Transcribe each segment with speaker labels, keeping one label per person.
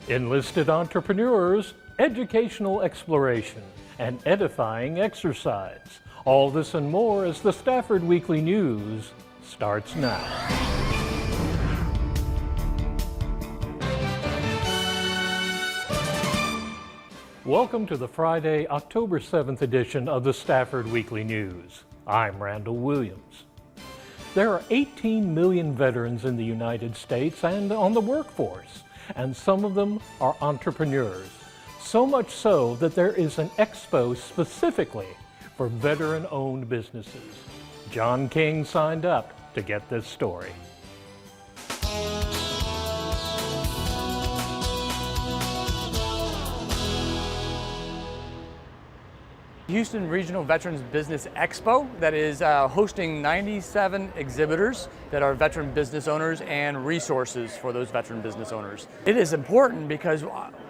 Speaker 1: Enlisted entrepreneurs, educational exploration, and edifying exercise. All this and more as the Stafford Weekly News starts now. Welcome to the Friday, October 7th edition of the Stafford Weekly News. I'm Randall Williams. There are 18 million veterans in the United States and on the workforce, and some of them are entrepreneurs. So much so that there is an expo specifically for veteran-owned businesses. John King signed up to get this story.
Speaker 2: Houston Regional Veterans Business Expo that is hosting 97 exhibitors that are veteran business owners and resources for those veteran business owners. It is important because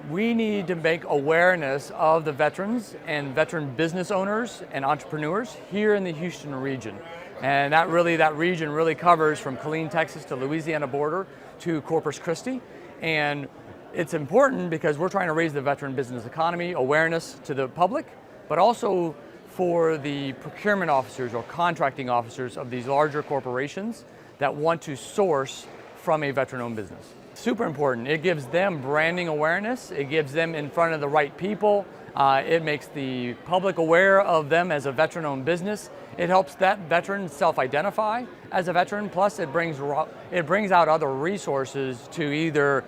Speaker 2: we need to make awareness of the veterans and veteran business owners and entrepreneurs here in the Houston region. And that region really covers from Killeen, Texas to Louisiana border to Corpus Christi. And it's important because we're trying to raise the veteran business economy, awareness to the public, but also for the procurement officers or contracting officers of these larger corporations that want to source from a veteran-owned business. Super important. It gives them branding awareness. It gives them in front of the right people. It makes the public aware of them as a veteran-owned business. It helps that veteran self-identify as a veteran, plus it brings out other resources to either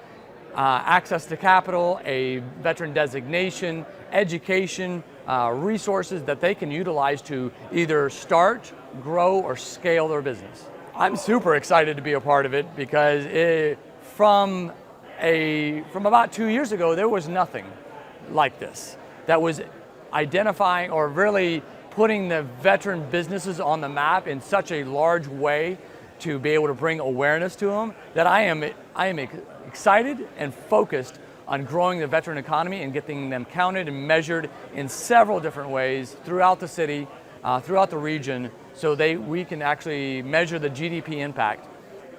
Speaker 2: access to capital, a veteran designation, education, resources that they can utilize to either start, grow, or scale their business. I'm super excited to be a part of it because from about 2 years ago, there was nothing like this that was identifying or really putting the veteran businesses on the map in such a large way to be able to bring awareness to them that I am excited and focused on growing the veteran economy and getting them counted and measured in several different ways throughout the city, throughout the region, so we can actually measure the GDP impact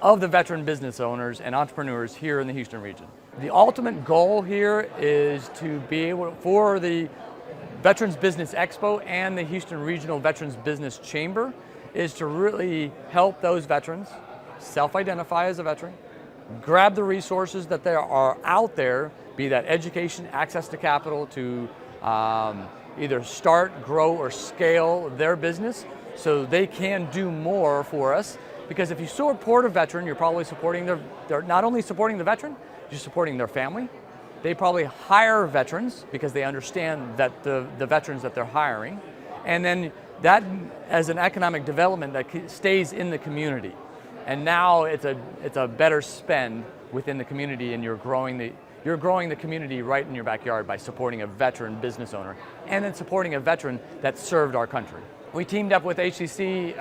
Speaker 2: of the veteran business owners and entrepreneurs here in the Houston region. The ultimate goal here is to be able, for the Veterans Business Expo and the Houston Regional Veterans Business Chamber, is to really help those veterans self-identify as a veteran, grab the resources that there are out there, be that education, access to capital to either start, grow, or scale their business so they can do more for us. Because if you support a veteran, you're probably they're not only supporting the veteran, you're supporting their family. They probably hire veterans because they understand that the veterans that they're hiring. And then that as an economic development that stays in the community. And now it's a better spend within the community, and you're growing the community right in your backyard by supporting a veteran business owner and then supporting a veteran that served our country. We teamed up with HCC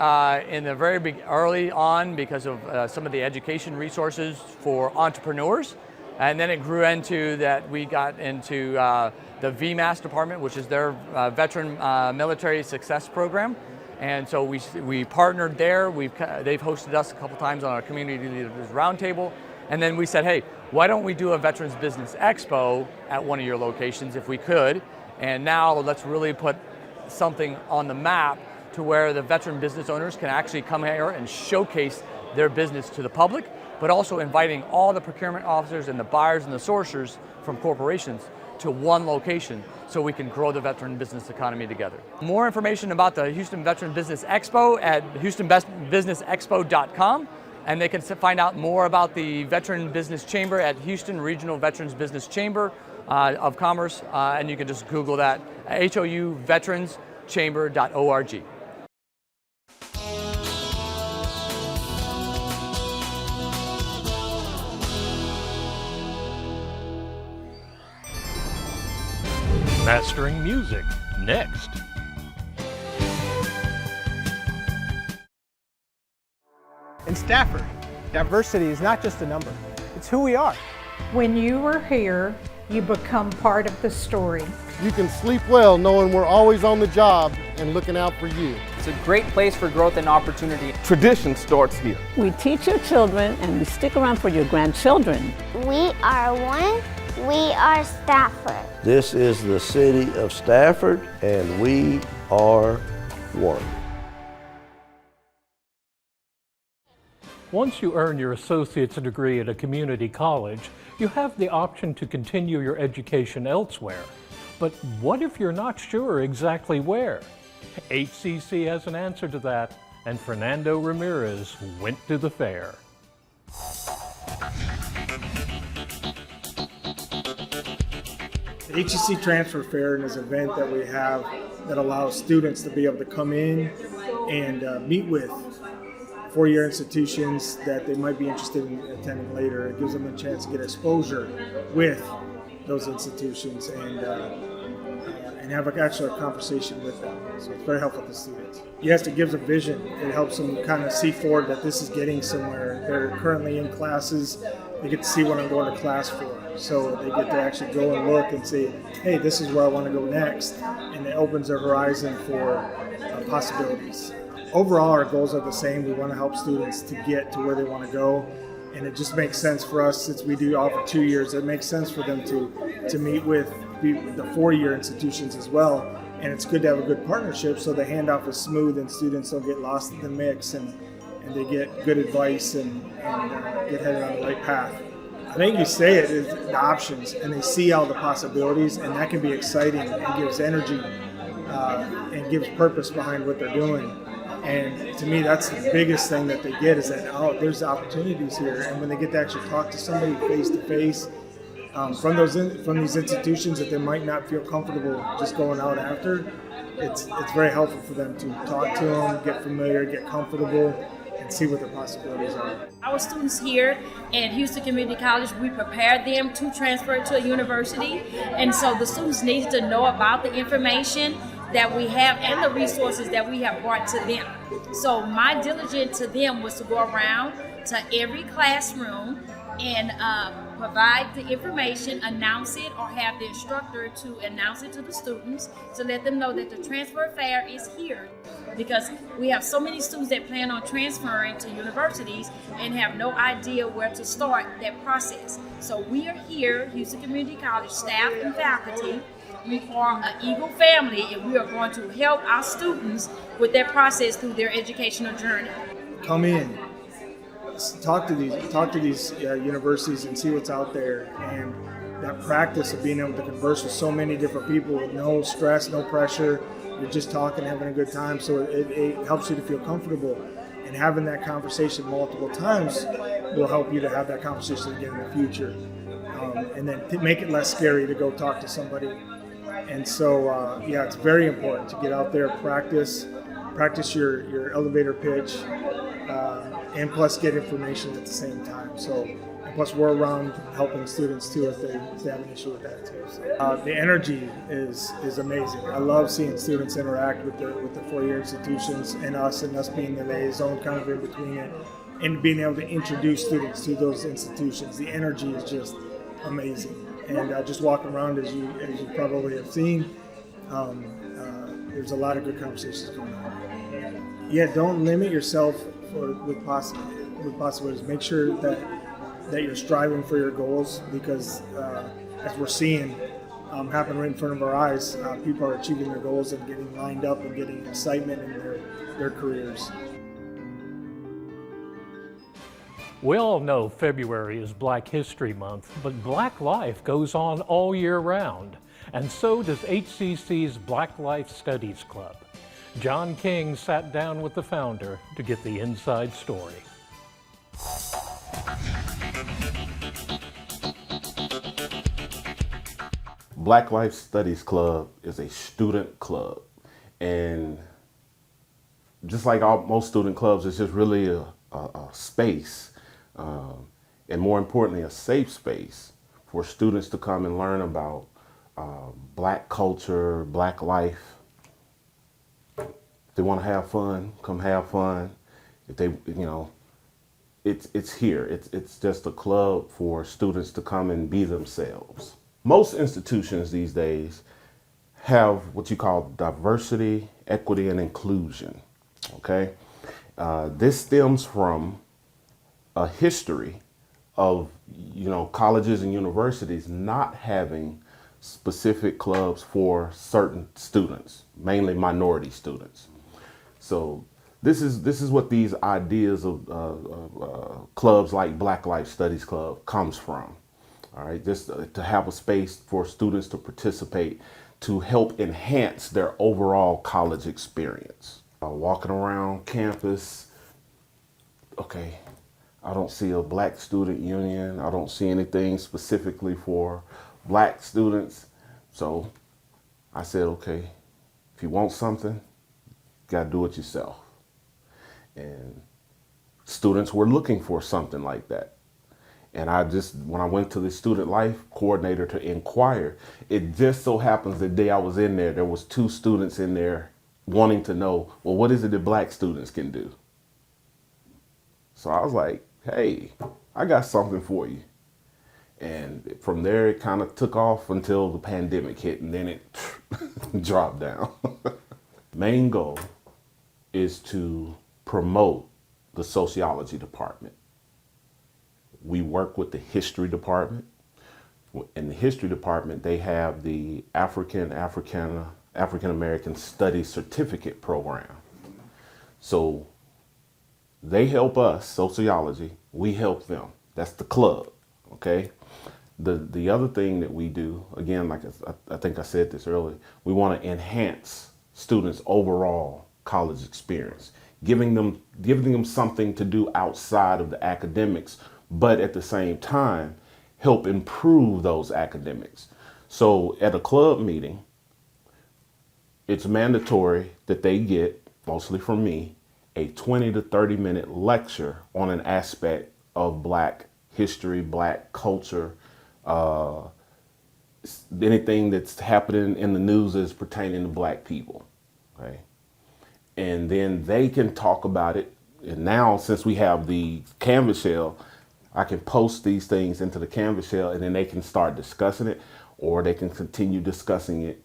Speaker 2: in the very early on because of some of the education resources for entrepreneurs, and then it grew into that we got into the VMAS department, which is their Veteran Military Success Program. And so we partnered there. They've hosted us a couple times on our Community Leaders Roundtable. And then we said, hey, why don't we do a Veterans Business Expo at one of your locations if we could? And now let's really put something on the map to where the veteran business owners can actually come here and showcase their business to the public, but also inviting all the procurement officers and the buyers and the sourcers from corporations to one location so we can grow the veteran business economy together. More information about the Houston Veteran Business Expo at houstonbusinessexpo.com, and they can find out more about the Veteran Business Chamber at Houston Regional Veterans Business Chamber of Commerce, and you can just Google that, houvveteranschamber.org.
Speaker 1: Mastering music, next.
Speaker 3: In Stafford, diversity is not just a number, it's who we are.
Speaker 4: When you are here, you become part of the story.
Speaker 5: You can sleep well knowing we're always on the job and looking out for you.
Speaker 6: It's a great place for growth and opportunity.
Speaker 7: Tradition starts here.
Speaker 8: We teach your children and we stick around for your grandchildren.
Speaker 9: We are one
Speaker 7: We are Stafford.
Speaker 8: This is the city of Stafford, and we are one.
Speaker 1: Once you earn your associate's degree at a community college, you have the option to continue your education elsewhere. But what if you're not sure exactly where? HCC has an answer to that, and Fernando Ramirez went to the fair.
Speaker 9: The HCC Transfer Fair is an event that we have that allows students to be able to come in and meet with four-year institutions that they might be interested in attending later. It gives them a chance to get exposure with those institutions and have actually a conversation with them. So it's very helpful to students. Yes, it gives a vision. It helps them kind of see forward that this is getting somewhere. They're currently in classes. They get to see what I'm going to class for. So they get to actually go and look and say, hey, this is where I want to go next. And it opens their horizon for possibilities. Overall, our goals are the same. We want to help students to get to where they want to go. And it just makes sense for us, since we do offer 2 years, it makes sense for them to meet with the four-year institutions as well. And it's good to have a good partnership so the handoff is smooth and students don't get lost in the mix and they get good advice and get headed on the right path. I think you say it is the options, and they see all the possibilities, and that can be exciting and gives energy and gives purpose behind what they're doing. And to me, that's the biggest thing that they get, is that, oh, there's opportunities here. And when they get to actually talk to somebody face to face from these institutions that they might not feel comfortable just going out after, it's very helpful for them to talk to them, get familiar, get comfortable, and see what the possibilities are.
Speaker 10: Our students here at Houston Community College, we prepare them to transfer to a university, and so the students need to know about the information that we have and the resources that we have brought to them. So my diligence to them was to go around to every classroom and provide the information, announce it, or have the instructor to announce it to the students to let them know that the transfer fair is here. Because we have so many students that plan on transferring to universities and have no idea where to start that process. So we are here, Houston Community College staff and faculty. We are an Eagle family, and we are going to help our students with that process through their educational journey.
Speaker 9: Come in, talk to these universities and see what's out there, and that practice of being able to converse with so many different people with no stress, no pressure. You're just talking, having a good time, so it helps you to feel comfortable. And having that conversation multiple times will help you to have that conversation again in the future, and then to make it less scary to go talk to somebody. And so, it's very important to get out there, practice your elevator pitch, and plus get information at the same time. So, and plus we're around helping students too if they have an issue with that too. So, the energy is amazing. I love seeing students interact with the four-year institutions and us being the liaison kind of in between it, and being able to introduce students to those institutions. The energy is just amazing. And just walking around, as you probably have seen, there's a lot of good conversations going on. Yeah, don't limit yourself with possibilities. Make sure that you're striving for your goals, because as we're seeing happen right in front of our eyes, people are achieving their goals and getting lined up and getting excitement in their careers.
Speaker 1: We all know February is Black History Month, but Black life goes on all year round, and so does HCC's Black Life Studies Club. John King sat down with the founder to get the inside story.
Speaker 11: Black Life Studies Club is a student club, and just like most student clubs, it's just really a space, and more importantly, a safe space for students to come and learn about Black culture, Black life. If they want to have fun, come have fun. If they, it's here. It's just a club for students to come and be themselves. Most institutions these days have what you call diversity, equity, and inclusion. Okay, this stems from a history of colleges and universities not having specific clubs for certain students, mainly minority students. So this is what these ideas of clubs like Black Life Studies Club comes from. All right, just to have a space for students to participate to help enhance their overall college experience. Walking around campus, okay, I don't see a black student union. I don't see anything specifically for black students. So I said, okay, if you want something, you gotta do it yourself. And students were looking for something like that. And when I went to the student life coordinator to inquire, it just so happens the day I was in there was 2 students in there wanting to know, well, what is it that black students can do? So I was like, hey, I got something for you. And from there, it kind of took off until the pandemic hit, and then it dropped down. Main goal is to promote the sociology department. We work with the history department. In the history department, they have the African American Studies Certificate Program. So they help us, sociology, we help them. That's the club, okay? The other thing that we do, again, like I think I said this earlier, we want to enhance students' overall college experience, giving them something to do outside of the academics, but at the same time, help improve those academics. So at a club meeting, it's mandatory that they get, mostly from me, a 20 to 30 minute lecture on an aspect of Black history, Black culture, anything that's happening in the news is pertaining to Black people, okay? And then they can talk about it. And now, since we have the Canvas shell, I can post these things into the Canvas shell, and then they can start discussing it, or they can continue discussing it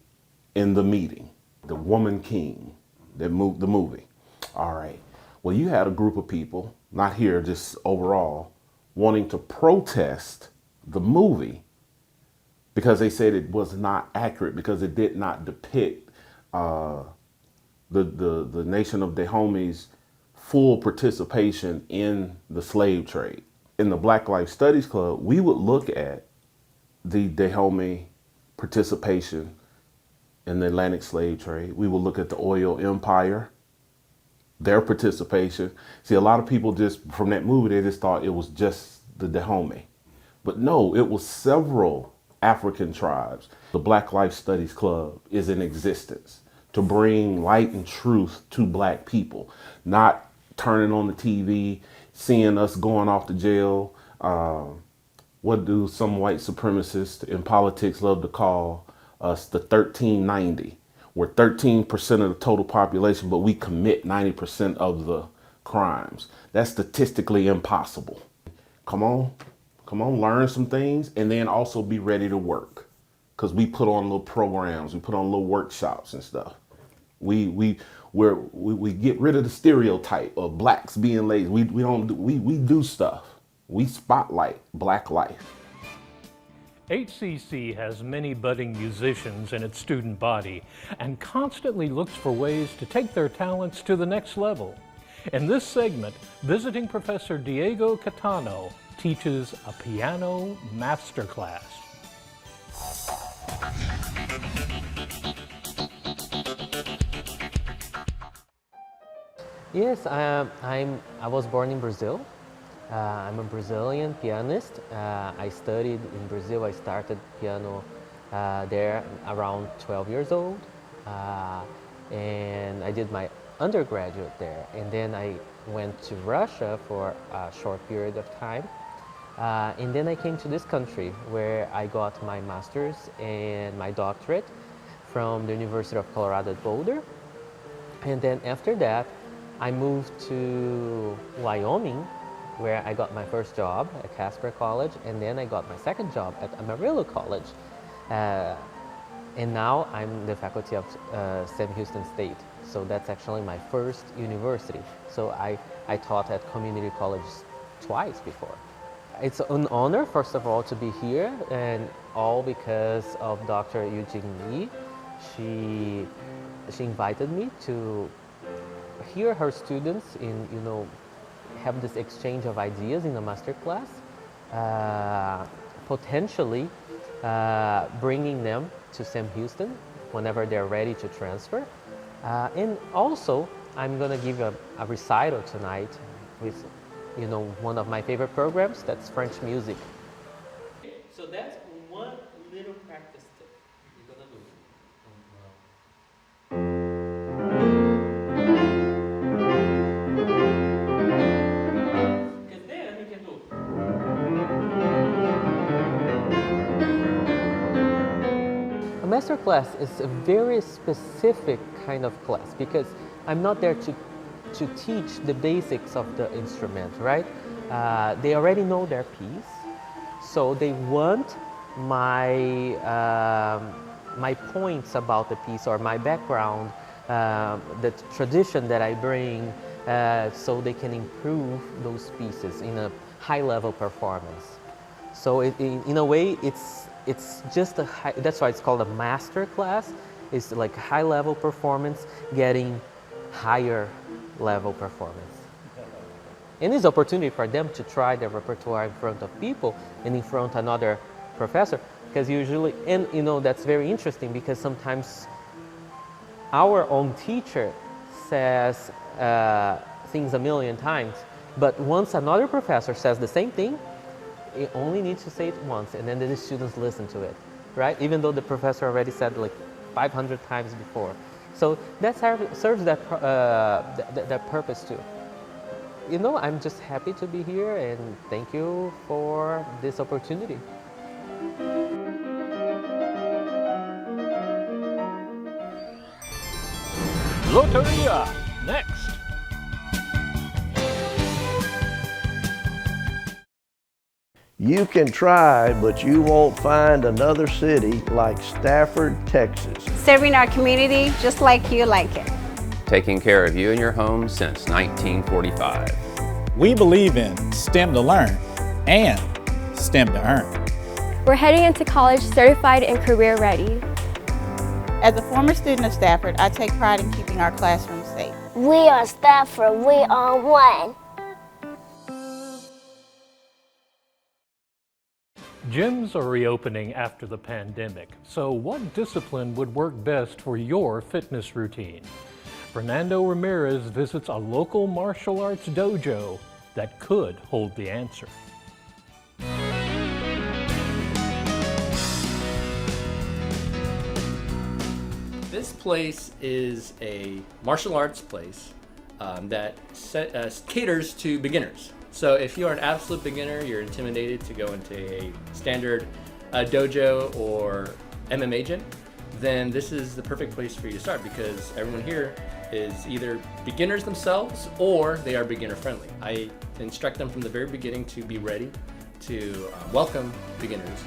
Speaker 11: in the meeting. The Woman King, the movie. All right. Well, you had a group of people, not here, just overall, wanting to protest the movie because they said it was not accurate, because it did not depict the nation of Dahome's full participation in the slave trade. In the Black Life Studies Club, we would look at the Dahomey participation in the Atlantic slave trade. We would look at the oil empire, their participation. See, a lot of people just, from that movie, they just thought it was just the Dahomey. But no, it was several African tribes. The Black Life Studies Club is in existence to bring light and truth to Black people, not turning on the TV, seeing us going off to jail. What do some white supremacists in politics love to call us? The 1390. We're 13% of the total population, but we commit 90% of the crimes. That's statistically impossible. Come on, learn some things, and then also be ready to work. Because we put on little programs, we put on little workshops and stuff. We get rid of the stereotype of Blacks being lazy. We do stuff. We spotlight Black life.
Speaker 1: HCC has many budding musicians in its student body and constantly looks for ways to take their talents to the next level. In this segment, visiting Professor Diego Catano teaches a piano masterclass.
Speaker 7: Yes, I was born in Brazil. I'm a Brazilian pianist. I studied in Brazil. I started piano there around 12 years old. And I did my undergraduate there. And then I went to Russia for a short period of time. And then I came to this country where I got my master's and my doctorate from the University of Colorado at Boulder. And then after that, I moved to Wyoming, where I got my first job at Casper College, and then I got my second job at Amarillo College. And now I'm the faculty of Sam Houston State. So that's actually my first university. So I taught at community colleges twice before. It's an honor, first of all, to be here, and all because of Dr. Eugene Lee. She invited me to hear her students have this exchange of ideas in a master class, potentially bringing them to Sam Houston whenever they're ready to transfer. And also, I'm going to give a recital tonight with one of my favorite programs, that's French music. So that's one little practice tip you're going to do. Because then you can do. A master class is a very specific kind of class because I'm not there to teach the basics of the instrument, right? They already know their piece, so they want my points about the piece or my background, the tradition that I bring, so they can improve those pieces in a high-level performance. So in a way, it's just a high, that's why it's called a master class. It's like high-level performance getting higher level performance. And it's opportunity for them to try their repertoire in front of people and in front of another professor, because usually, and that's very interesting because sometimes our own teacher says things a million times, but once another professor says the same thing, you only need to say it once, and then the students listen to it, right? Even though the professor already said like 500 times before. So that serves that purpose too. I'm just happy to be here, and thank you for this opportunity.
Speaker 1: Loteria, next.
Speaker 8: You can try, but you won't find another city like Stafford, Texas.
Speaker 12: Serving our community just like you like it.
Speaker 13: Taking care of you and your home since 1945.
Speaker 14: We believe in STEM to learn and STEM to earn.
Speaker 15: We're heading into college certified and career ready.
Speaker 16: As a former student of Stafford, I take pride in keeping our classrooms safe.
Speaker 17: We are Stafford, we are one.
Speaker 1: Gyms are reopening after the pandemic, so what discipline would work best for your fitness routine? Fernando Ramirez visits a local martial arts dojo that could hold the answer.
Speaker 2: This place is a martial arts place that caters to beginners. So if you are an absolute beginner, you're intimidated to go into a standard dojo or MMA gym, then this is the perfect place for you to start, because everyone here is either beginners themselves or they are beginner friendly. I instruct them from the very beginning to be ready to welcome beginners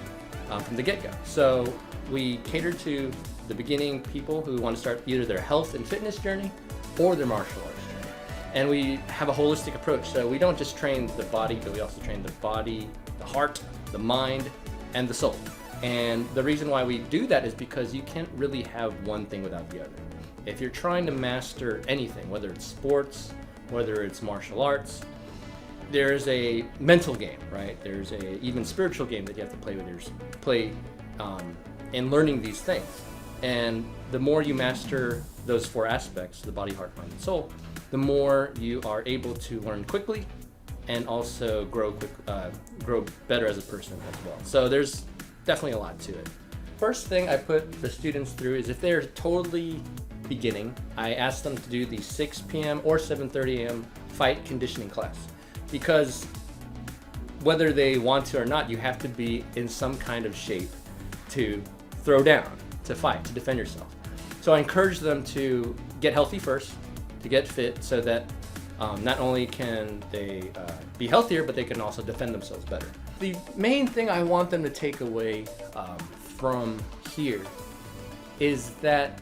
Speaker 2: from the get-go. So we cater to the beginning people who want to start either their health and fitness journey or their martial arts journey. And we have a holistic approach, so we don't just train the body, but we also train the body, the heart, the mind, and the soul. And the reason why we do that is because you can't really have one thing without the other. If you're trying to master anything, whether it's sports, whether it's martial arts, there's a mental game, right? There's a even spiritual game that you have to play with in learning these things. And the more you master those four aspects, the body, heart, mind, and soul, the more you are able to learn quickly and also grow better as a person as well. So there's definitely a lot to it. First thing I put the students through is if they're totally beginning, I ask them to do the 6 p.m. or 7:30 a.m. fight conditioning class. Because whether they want to or not, you have to be in some kind of shape to throw down, to fight, to defend yourself. So I encourage them to get healthy first, to get fit, so that not only can they be healthier, but they can also defend themselves better. The main thing I want them to take away from here is that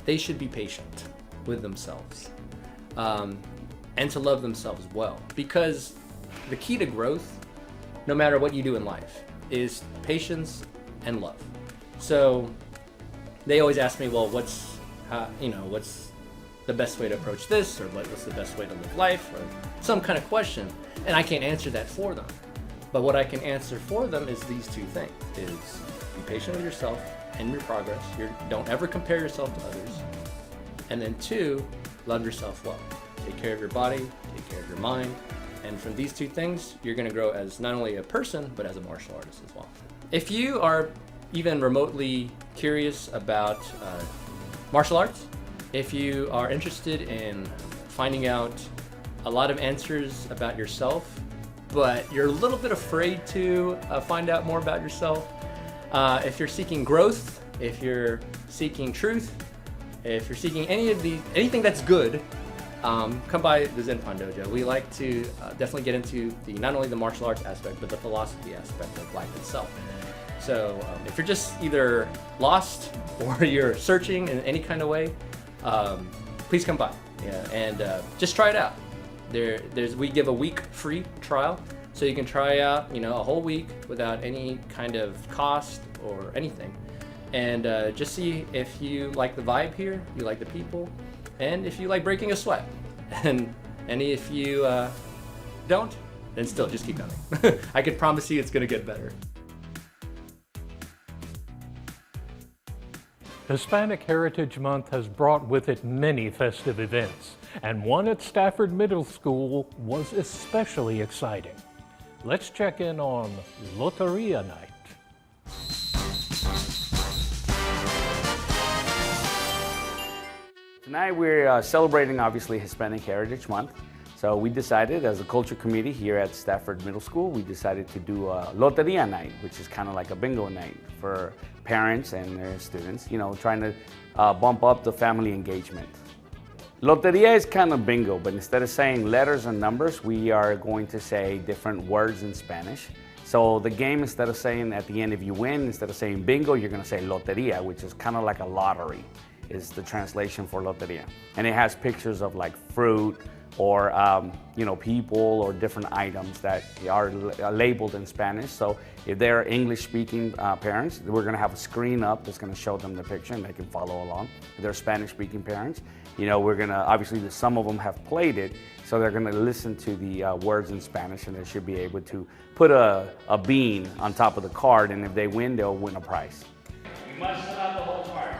Speaker 2: they should be patient with themselves and to love themselves well. Because the key to growth
Speaker 18: no matter what you do in life, is patience and love. So they always ask me, well, what's the best way to approach this, or what's the best way to live life, or some kind of question, and I can't answer that for them. But what I can answer for them is these two things: is be patient with yourself and your progress. Don't ever compare yourself to others. And then two, love yourself well. Take care of your body, take care of your mind. And from these two things, you're gonna grow as not only a person, but as a martial artist as well. If you are even remotely curious about martial arts, if you are interested in finding out a lot of answers about yourself, but you're a little bit afraid to find out more about yourself, if you're seeking growth, if you're seeking truth, if you're seeking anything that's good, come by the Zen Pan Dojo. We like to definitely get into not only the martial arts aspect, but the philosophy aspect of life itself. So if you're just either lost or you're searching in any kind of way, please come by, and just try it out. We give a week free trial, so you can try out a whole week without any kind of cost or anything, and just see if you like the vibe here, you like the people, and if you like breaking a sweat. And if you don't, then still just keep coming. I can promise you it's gonna get better.
Speaker 1: Hispanic Heritage Month has brought with it many festive events, and one at Stafford Middle School was especially exciting. Let's check in on Loteria Night.
Speaker 19: Tonight we're celebrating, obviously, Hispanic Heritage Month. So we decided, as a culture committee here at Stafford Middle School, we decided to do a Loteria Night, which is kind of like a bingo night for parents and their students, trying to bump up the family engagement. Loteria is kind of bingo, but instead of saying letters and numbers, we are going to say different words in Spanish. So the game, instead of saying at the end if you win, instead of saying bingo, you're going to say Loteria, which is kind of like a lottery, is the translation for Loteria. And it has pictures of like fruit, or people or different items that are labeled in Spanish. So if they're English-speaking parents, we're going to have a screen up that's going to show them the picture and they can follow along. If they're Spanish-speaking parents, we're going to, obviously some of them have played it, so they're going to listen to the words in Spanish, and they should be able to put a bean on top of the card, and if they win, they'll win a prize.
Speaker 20: You must fill out the whole card.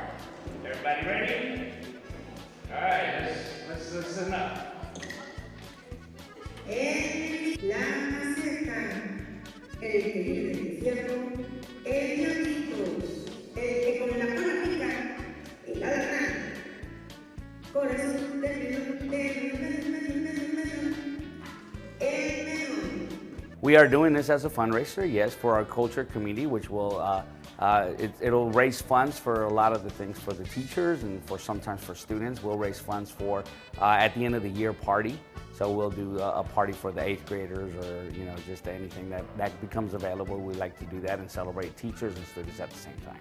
Speaker 20: Everybody ready? All right, let's listen up.
Speaker 21: El la maceta, el que vive del desierto, el diablito, el que con la pala pica, el alacrán, corazón de el melón.
Speaker 19: We are doing this as a fundraiser, yes, for our culture committee, which will it'll raise funds for a lot of the things for the teachers and sometimes for students. We'll raise funds for at the end of the year party. So we'll do a party for the 8th graders, or just anything that becomes available. We like to do that and celebrate teachers and students at the same time.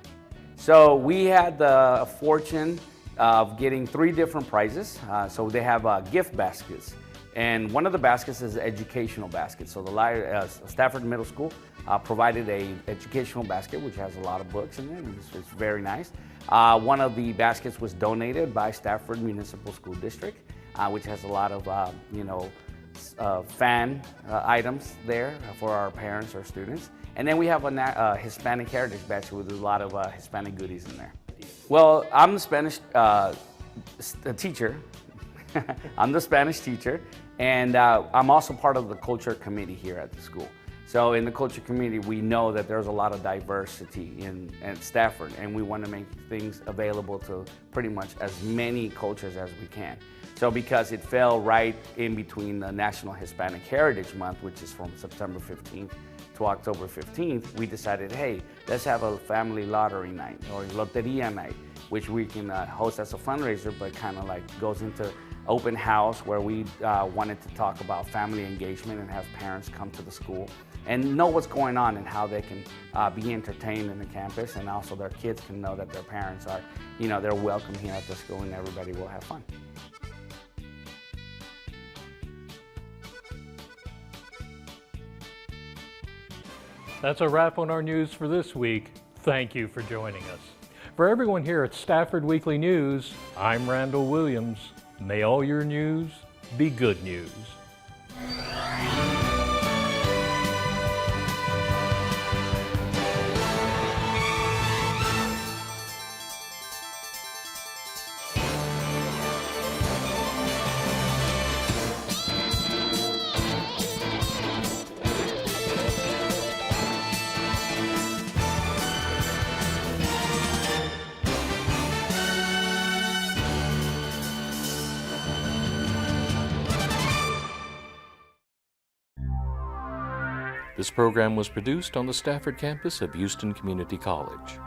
Speaker 19: So we had the fortune of getting 3 different prizes. So they have gift baskets. And one of the baskets is an educational basket. So the Stafford Middle School provided an educational basket, which has a lot of books in it. It's very nice. One of the baskets was donated by Stafford Municipal School District, which has a lot of fan items there for our parents or students. And then we have a Hispanic Heritage basket with a lot of Hispanic goodies in there. Well, I'm the Spanish teacher. I'm the Spanish teacher, and I'm also part of the culture committee here at the school. So in the culture committee, we know that there's a lot of diversity at Stafford, and we want to make things available to pretty much as many cultures as we can. So because it fell right in between the National Hispanic Heritage Month, which is from September 15th to October 15th, we decided, hey, let's have a family lottery night or Loteria night, which we can host as a fundraiser, but kind of like goes into open house, where we wanted to talk about family engagement and have parents come to the school and know what's going on and how they can be entertained in the campus, and also their kids can know that their parents are, they're welcome here at the school and everybody will have fun.
Speaker 1: That's a wrap on our news for this week. Thank you for joining us. For everyone here at Stafford Weekly News, I'm Randall Williams. May all your news be good news.
Speaker 3: This program was produced on the Stafford campus of Houston Community College.